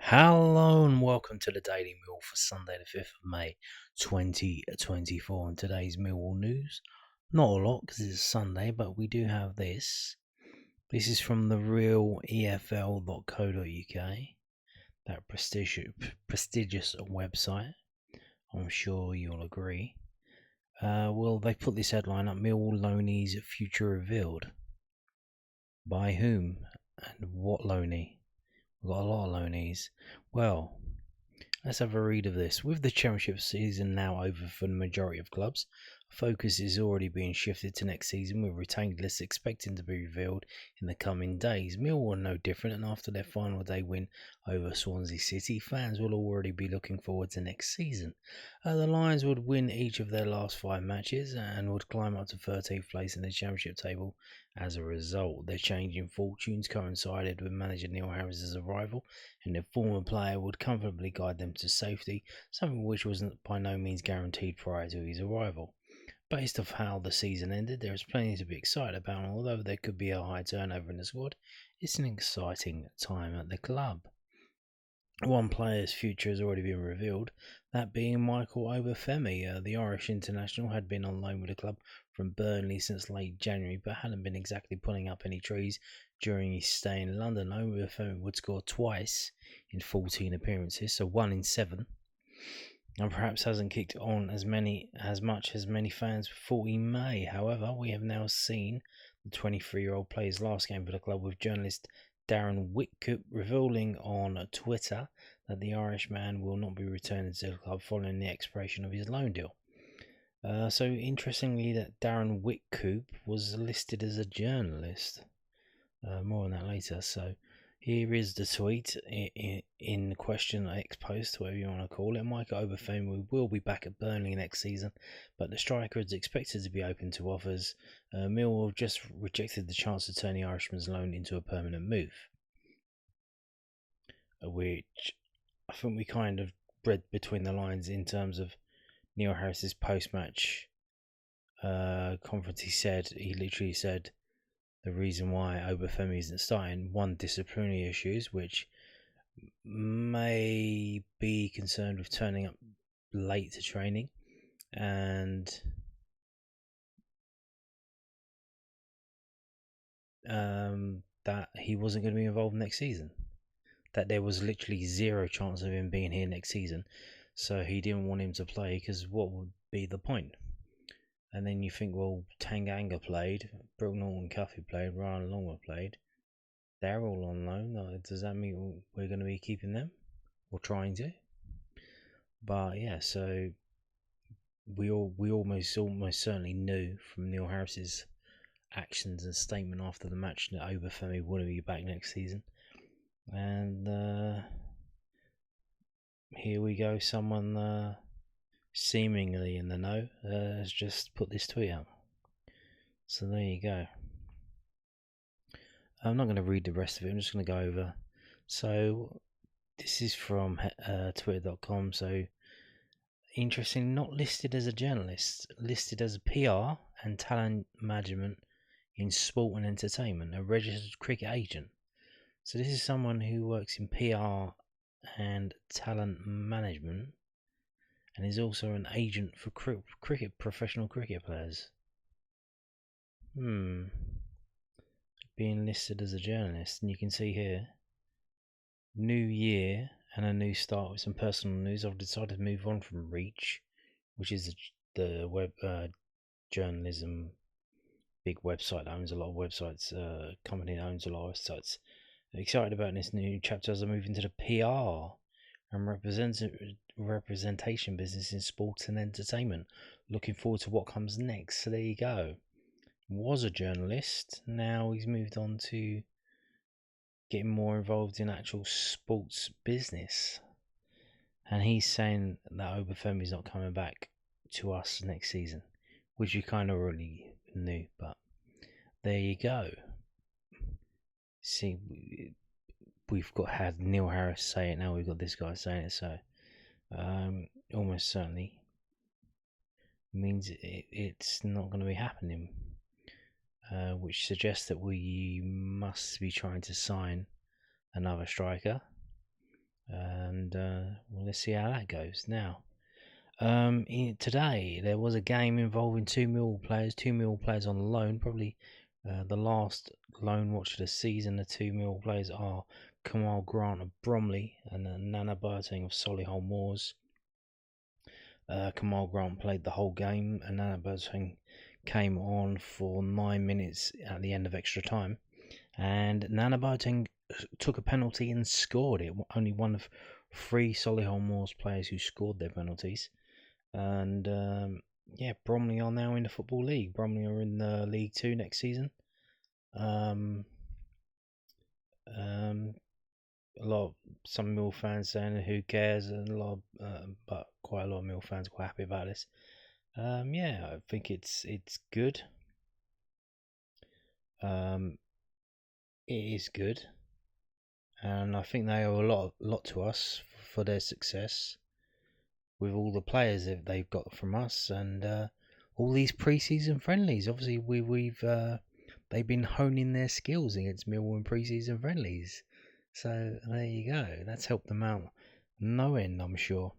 Hello and welcome to the Daily Mill for Sunday the 5th of May 2024. And today's Millwall news, not a lot because it's Sunday, but we do have this. This is from the real EFL.co.uk, that prestigious website. I'm sure you'll agree. Well, they put this headline up: Millwall loanees' future revealed. By whom and what loanee? We've got a lot of loanees. Well, let's have a read of this. With the Championship season now over for the majority of clubs, focus is already being shifted to next season, with retained lists expecting to be revealed in the coming days. Millwall are no different, and after their final day win over Swansea City, fans will already be looking forward to next season. The Lions would win each of their last 5 matches and would climb up to 13th place in the Championship table. As a result, their change in fortunes coincided with manager Neil Harris's arrival, and the former player would comfortably guide them to safety, something which was by no means guaranteed prior to his arrival. Based off how the season ended, there is plenty to be excited about, and although there could be a high turnover in the squad, it's an exciting time at the club. One player's future has already been revealed, that being Michael Obafemi. The Irish international had been on loan with the club from Burnley since late January, but hadn't been exactly pulling up any trees during his stay in London. Obafemi would score twice in 14 appearances, so 1 in 7, and perhaps hasn't kicked on as much as many fans thought he may. However, we have now seen the 23-year-old play his last game for the club, with journalist Darren Whitcup revealing on Twitter that the Irishman will not be returning to the club following the expiration of his loan deal. So interestingly, that Darren Whitcup was listed as a journalist. More on that later. So here is the tweet in question, X post, whatever you want to call it. Michael Obafemi will be back at Burnley next season, but the striker is expected to be open to offers. Millwall just rejected the chance to turn the Irishman's loan into a permanent move, which I think we kind of read between the lines in terms of Neil Harris's post-match conference. He literally said the reason why Obafemi isn't starting: one, disciplinary issues, which may be concerned with turning up late to training, and that he wasn't going to be involved next season. That there was literally zero chance of him being here next season, so he didn't want him to play, because what would be the point? And then you think, well, Tanganga played, Brooke Norton-Cuffy played, Ryan Longman played. They're all on loan. Does that mean we're going to be keeping them, or trying to? But yeah, so we almost certainly knew from Neil Harris's actions and statement after the match that Obafemi wouldn't be back next season. And here we go. Someone seemingly in the know has just put this tweet out. So there you go. I'm not going to read the rest of it. I'm just going to go over. So this is from twitter.com. So interesting, not listed as a journalist, listed as a PR and talent management in sport and entertainment, a registered cricket agent. So this is someone who works in PR and talent management, and is also an agent for professional cricket players. Being listed as a journalist, and you can see here, new year and a new start with some personal news. I've decided to move on from Reach, which is the web journalism big website that owns a lot of websites, company that owns a lot of websites. I'm excited about this new chapter as I move into the PR and representation business in sports and entertainment. Looking forward to what comes next. So there you go. Was a journalist, now he's moved on to getting more involved in actual sports business, and he's saying that Obafemi's not coming back to us next season, which you kind of already knew, but there you go. See, we've had Neil Harris say it, now we've got this guy saying it, so almost certainly means it's not going to be happening, which suggests that we must be trying to sign another striker. and well, let's see how that goes. Now, today there was a game involving two Millwall players on loan. Probably the last loan watch of the season. The two Millwall players are Kamarl Grant of Bromley and Nana Boateng of Solihull Moors. Kamarl Grant played the whole game, and Nana Boateng came on for 9 minutes at the end of extra time. And Nana Boateng took a penalty and scored it. Only one of three Solihull Moors players who scored their penalties. And Bromley are now in the Football League. Bromley are in League 2 next season. Some Mill fans saying who cares, and but quite a lot of Mill fans are quite happy about this. I think it's good. It is good, and I think they owe a lot to us for their success with all the players that they've got from us, and all these pre-season friendlies. Obviously, they've been honing their skills against Millwall in pre-season friendlies. So there you go. That's helped them out no end, I'm sure.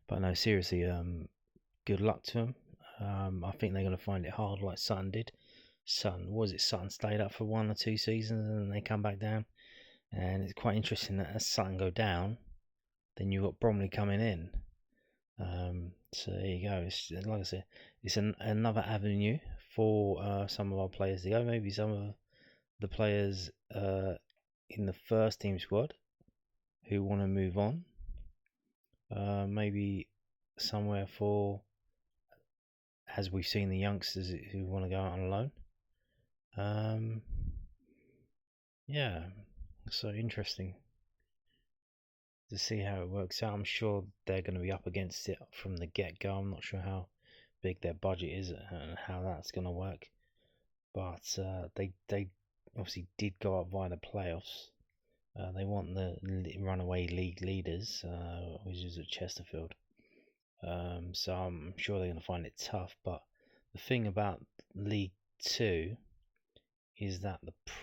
But no, seriously, good luck to them. I think they're going to find it hard, like Sutton did. Sutton stayed up for 1 or 2 seasons and then they come back down. And it's quite interesting that as Sutton go down, then you've got Bromley coming in. So there you go. It's, like I said, it's another avenue for some of our players to go. Maybe some of the players in the first team squad who want to move on. Maybe somewhere for, as we've seen, the youngsters who want to go out on loan. So interesting to see how it works out. I'm sure they're going to be up against it from the get-go. I'm not sure how big their budget is and how that's going to work. But they obviously did go up via the playoffs. They want the runaway league leaders, which is at Chesterfield. So I'm sure they're going to find it tough. But the thing about League 2 is that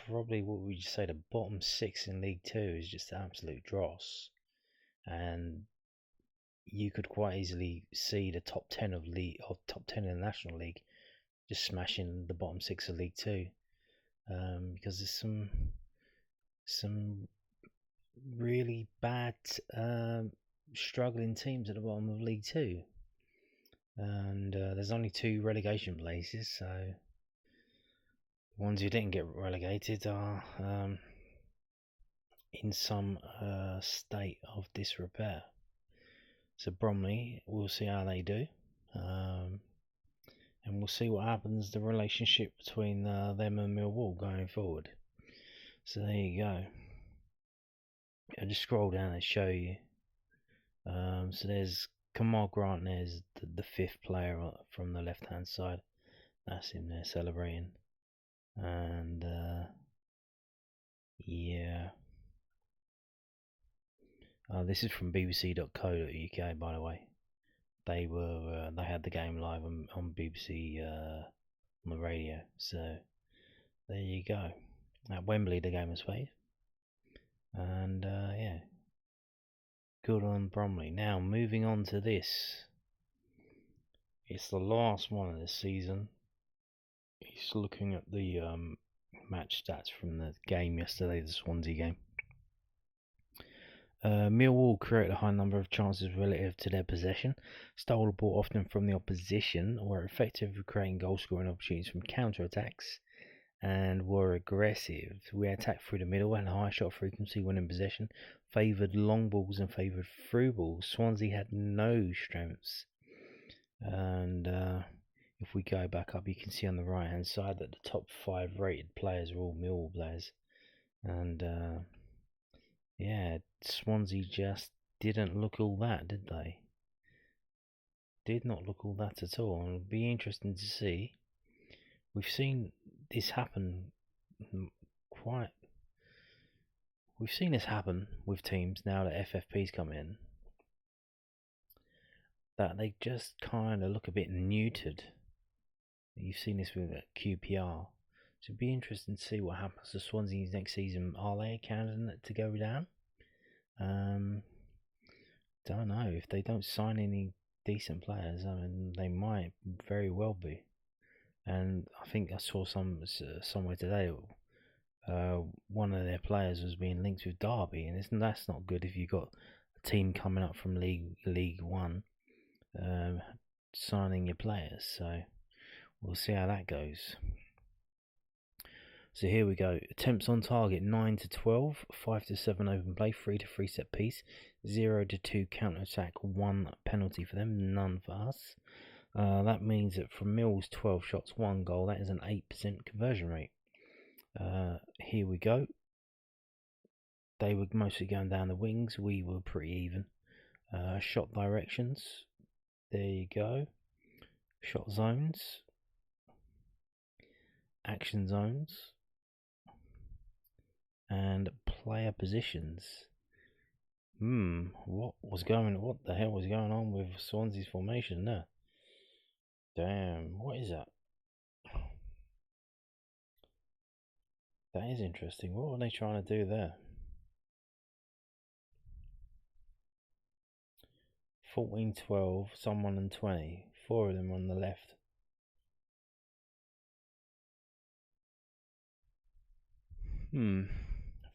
probably what would you say, the bottom 6 in League 2 is just absolute dross. And you could quite easily see the top 10 of top 10 in the National League just smashing the bottom 6 of League 2. Because there's some really bad struggling teams at the bottom of League 2, and there's only 2 relegation places, so the ones who didn't get relegated are in some state of disrepair. So Bromley, we'll see how they do, and we'll see what happens, the relationship between them and Millwall going forward. So there you go. I'll just scroll down and show you. So there's Kamarl Grant. There's the 5th player from the left hand side. That's him there celebrating. And this is from bbc.co.uk, by the way. They had the game live on BBC on the radio. So there you go. At Wembley, the game was played. And good on Bromley. Now, moving on to this. It's the last one of the season. He's looking at the match stats from the game yesterday, the Swansea game. Millwall create a high number of chances relative to their possession, stole the ball often from the opposition, were effective at creating goal-scoring opportunities from counter-attacks, and were aggressive. We attacked through the middle, had a high shot frequency when in possession, favoured long balls and favoured through balls. Swansea had no strengths. And if we go back up, you can see on the right hand side that the top 5 rated players are all Millwall players. And Swansea just didn't look all that, did they? Did not look all that at all. And it'll be interesting to see. We've seen this happen We've seen this happen with teams now that FFP's come in, that they just kind of look a bit neutered. You've seen this with QPR. So it'd be interesting to see what happens to Swansea next season. Are they a candidate to go down? Don't know if they don't sign any decent players. I mean, they might very well be. And I think I saw somewhere today. One of their players was being linked with Derby, and that's not good if you've got a team coming up from League One, signing your players. So we'll see how that goes. So here we go. Attempts on target 9 to 12, 5 to 7 open play, 3 to 3 set piece, 0 to 2 counter attack, 1 penalty for them, none for us. That means that from Mill's 12 shots, 1 goal, that is an 8% conversion rate. Here we go. They were mostly going down the wings. We were pretty even. Shot directions. There you go. Shot zones. Action zones. And player positions. What the hell was going on with Swansea's formation there? Damn, what is that? That is interesting. What were they trying to do there? 14, 12, someone and 20. 4 of them on the left.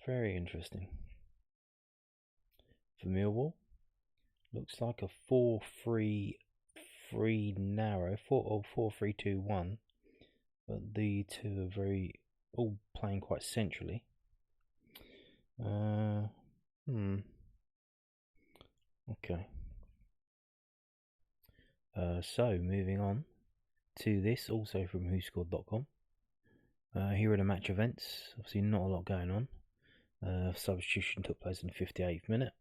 Very interesting. For Millwall, looks like a 4-3-3 narrow, 4-3-2-1, but the two are all playing quite centrally. Okay. So moving on to this, also from WhoScored.com. Here are the match events. Obviously, not a lot going on. Substitution took place in the 58th minute.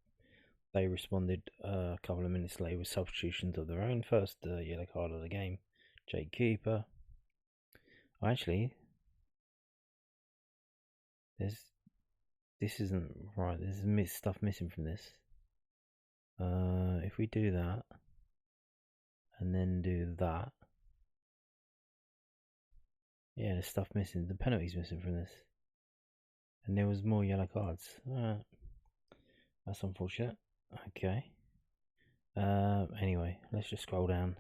They responded a couple of minutes later with substitutions of their own. First yellow card of the game, Jake Cooper. Actually, this isn't right. There's stuff missing from this. If we do that and then do that, yeah, there's stuff missing. The penalty's missing from this, and there was more yellow cards. That's unfortunate. Okay. Anyway, let's just scroll down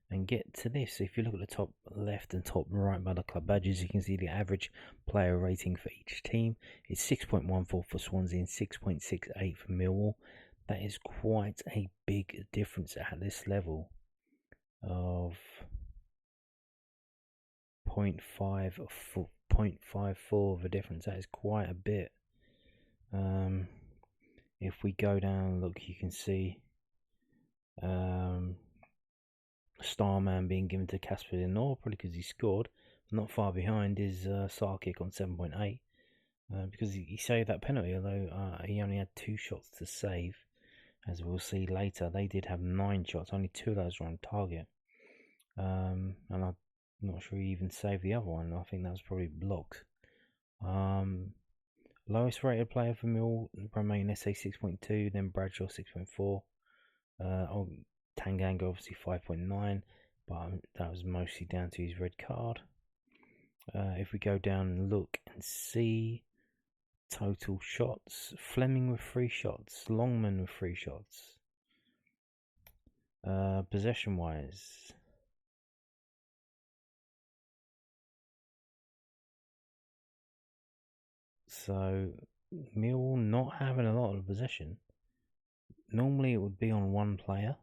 and get to this. If you look at the top left and top right by the club badges, you can see the average player rating for each team is 6.14 for Swansea and 6.68 for Millwall. That is quite a big difference at this level of 0.54 of a difference. That is quite a bit. If we go down, look, you can see Starman being given to Casper Lenore, probably because he scored. Not far behind is Sarkic on 7.8, because he saved that penalty, although he only had 2 shots to save. As we'll see later, they did have 9 shots, only 2 of those were on target. And I'm not sure he even saved the other one. I think that was probably blocked. Lowest rated player for Mill, Romain SA 6.2, then Bradshaw 6.4. Tanganga obviously 5.9, but that was mostly down to his red card. If we go down and look and see total shots, Fleming with 3 shots, Longman with 3 shots. Possession wise, so Mill not having a lot of possession. Normally it would be on one player.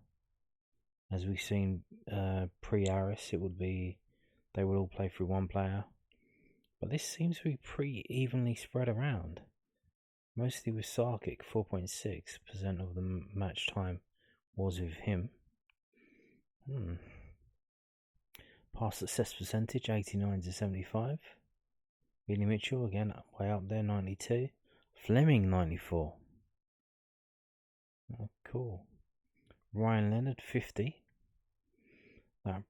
As we've seen pre-Aris, they would all play through one player. But this seems to be pretty evenly spread around. Mostly with Sarkic, 4.6% of the match time was with him. Pass success percentage, 89 to 75. Billy Mitchell, again, way up there, 92. Fleming, 94. Oh, cool. Ryan Leonard, 50. That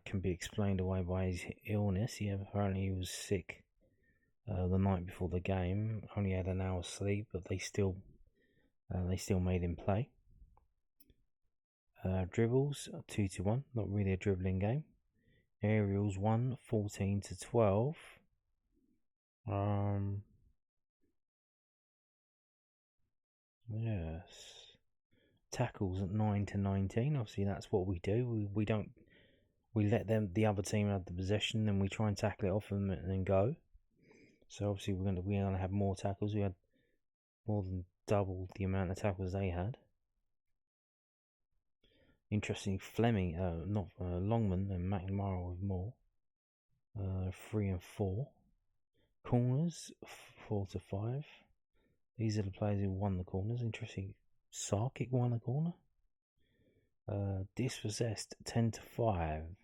can be explained away by his illness. Apparently he was sick the night before the game. Only had an hour's sleep, but they still made him play. Dribbles 2-1, not really a dribbling game. Aerials 1, 14 to 12. Yes. Tackles at 9-19. Obviously, that's what we do. We don't. We let the other team have the possession, and we try and tackle it off them and then go. So obviously, we're gonna have more tackles. We had more than double the amount of tackles they had. Interesting, Fleming, not Longman and McNamara with more. 3 and 4. Corners 4-5. These are the players who won the corners. Interesting, Sarkic won a corner. Dispossessed 10-5.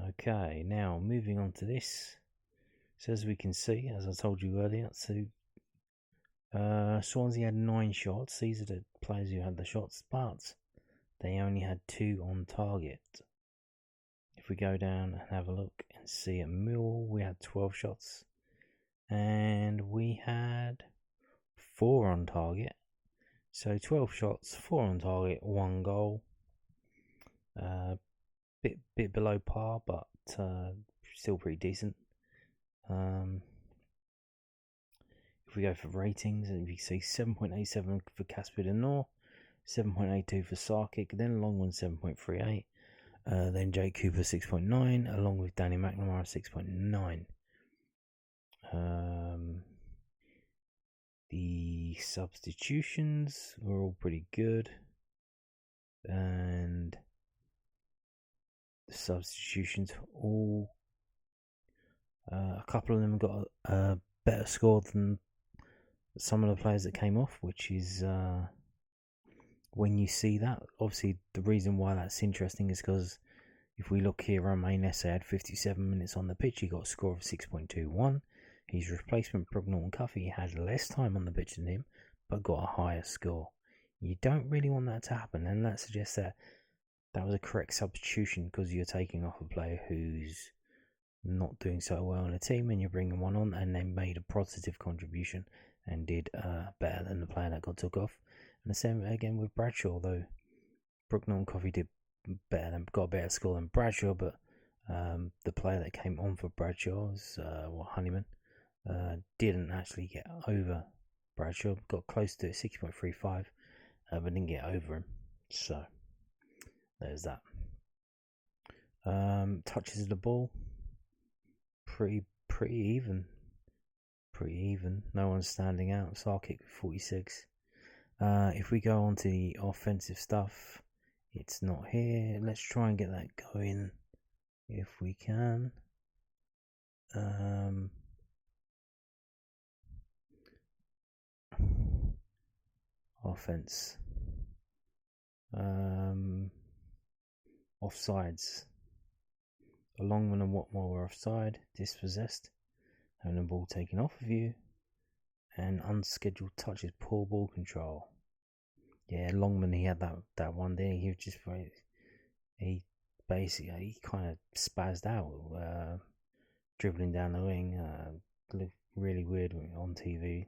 Okay, now moving on to this. So as we can see, as I told you earlier, Swansea had 9 shots. These are the players who had the shots, but they only had 2 on target. If we go down and have a look and see at Millwall, we had 12 shots, and we had 4 on target. So 12 shots, 4 on target, 1 goal. Bit below par, but still pretty decent. If we go for ratings, and you see 7.87 for Casper de Nor, 7.82 for Sarkic, then Longman 7.38, then Jake Cooper 6.9, along with Danny McNamara 6.9. The substitutions were all pretty good, and the substitutions all a couple of them got a better score than some of the players that came off, which is when you see that, obviously the reason why that's interesting is because if we look here, Romain Esse had 57 minutes on the pitch. He got a score of 6.21. His replacement, Bromley Cuffy, had less time on the pitch than him, but got a higher score. You don't really want that to happen, and that suggests that that was a correct substitution because you're taking off a player who's not doing so well in a team, and you're bringing one on, and they made a positive contribution and did better than the player that got took off. And the same again with Bradshaw, though Brooknell and Coffey did better and got a better score than Bradshaw, but the player that came on for Bradshaw was Honeyman. Didn't actually get over Bradshaw, got close to 6.35, but didn't get over him. So there's that. Touches of the ball, pretty even. No one's standing out. Sarkic 46. If we go on to the offensive stuff, it's not here. Let's try and get that going if we can. Offense. Offsides. Longman and Watmore were offside, dispossessed, having the ball taken off of you, and unscheduled touches, poor ball control. Yeah, Longman, he had that one day. He was just he kind of spazzed out, dribbling down the wing. Looked really weird on TV.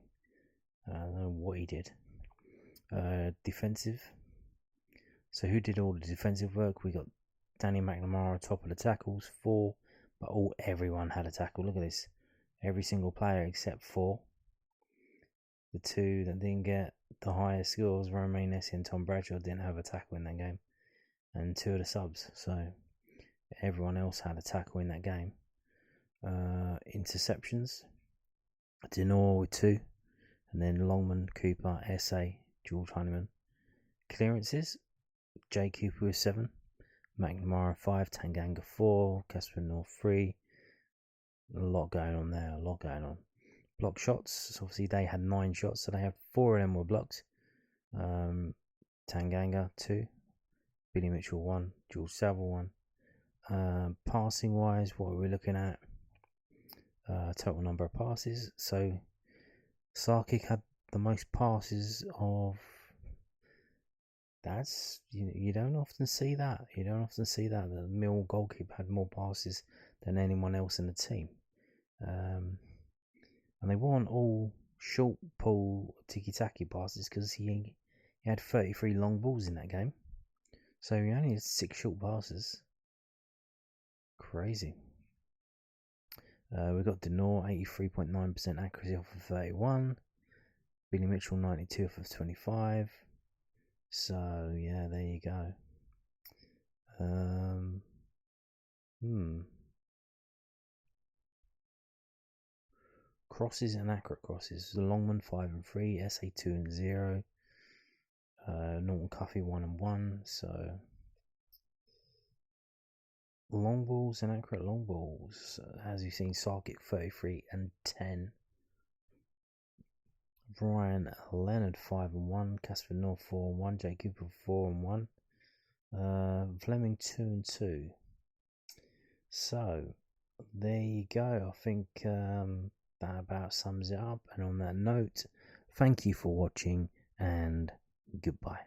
I don't know what he did. Defensive. So who did all the defensive work? We got Danny McNamara top of the tackles, 4, but everyone had a tackle. Look at this. Every single player except 4. The 2 that didn't get the highest scores, Romain Esse and Tom Bradshaw, didn't have a tackle in that game. And 2 of the subs. So everyone else had a tackle in that game. Interceptions. Denor with 2. And then Longman, Cooper, Esse, George Honeyman. Clearances. Jay Cooper with 7. McNamara 5, Tanganga 4, Casper North 3. A lot going on there, Block shots, so obviously they had 9 shots, so they had 4 of them were blocked. Tanganga 2, Billy Mitchell 1, George Saville 1. Passing wise, what are we looking at? Total number of passes. So Sarkic had the most passes of. That's you don't often see that. The Mill goalkeeper had more passes than anyone else in the team, and they weren't all short pull tiki-taki passes because he had 33 long balls in that game, so he only had 6 short passes. Crazy. We got Denor 83.9% accuracy off of 31. Billy Mitchell 92th of 25. So yeah, there you go. Crosses and accurate crosses. The Longman 5 and 3, SA 2 and 0. Norton Cuffy 1 and 1. So long balls and accurate long balls. As you've seen, Sarkic 33 and 10. Brian Leonard 5 and 1. Casper North 4 and 1. Jake Cooper 4 and 1. Fleming 2 and 2. So there you go. I think that about sums it up. And on that note, thank you for watching and goodbye.